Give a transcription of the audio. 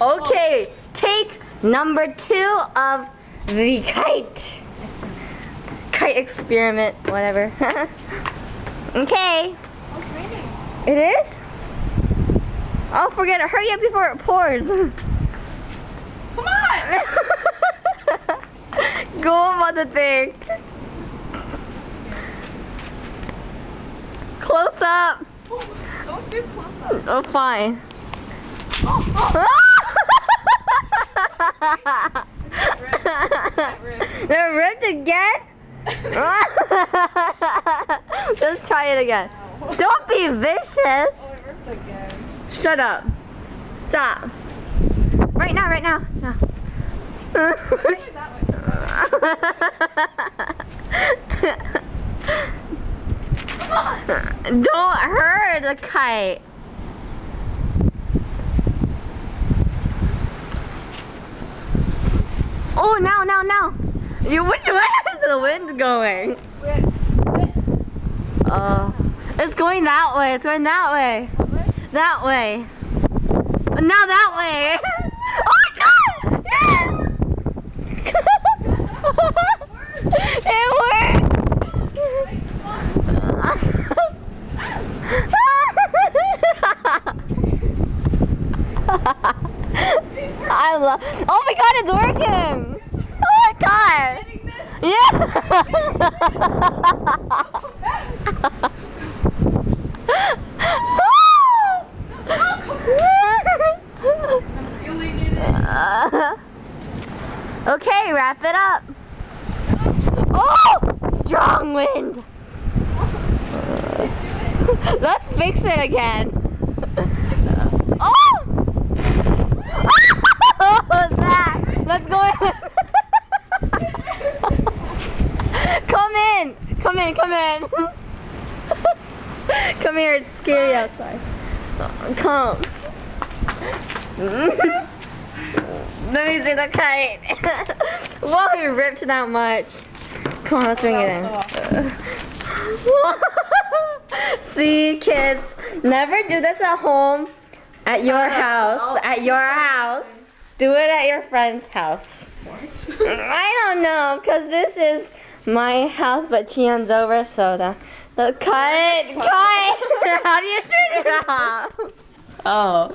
Okay, take number 2 of the kite experiment, whatever. Okay. Oh, it's raining. It is? Oh, forget it. Hurry up before it pours. Come on! Go on the thing. Close up. Don't do close up. Oh, fine. They're ripped again? Let's try it again. Ow. Don't be vicious. Oh, it ripped again. Shut up. Stop. Right now, right now. No. That way. Don't hurt the kite. Oh, now. Which way is the wind going? It's going that way. It's going that way. That way. Now that way. Oh my God! Yes! It worked! I love. Oh my God, it's working! Oh my God! Yeah! Okay, wrap it up. Oh! Strong wind! Let's fix it again. Oh! What was that? Let's go in. Come in. Come here, it's scary outside. Come. Let me see the kite. Whoa, we ripped that much. Come on, let's bring it in. See, kids, never do this at home, at your house, Do it at your friend's house. What? I don't know, because this is my house, but Chion's over, so cut. How do you turn it off? Oh,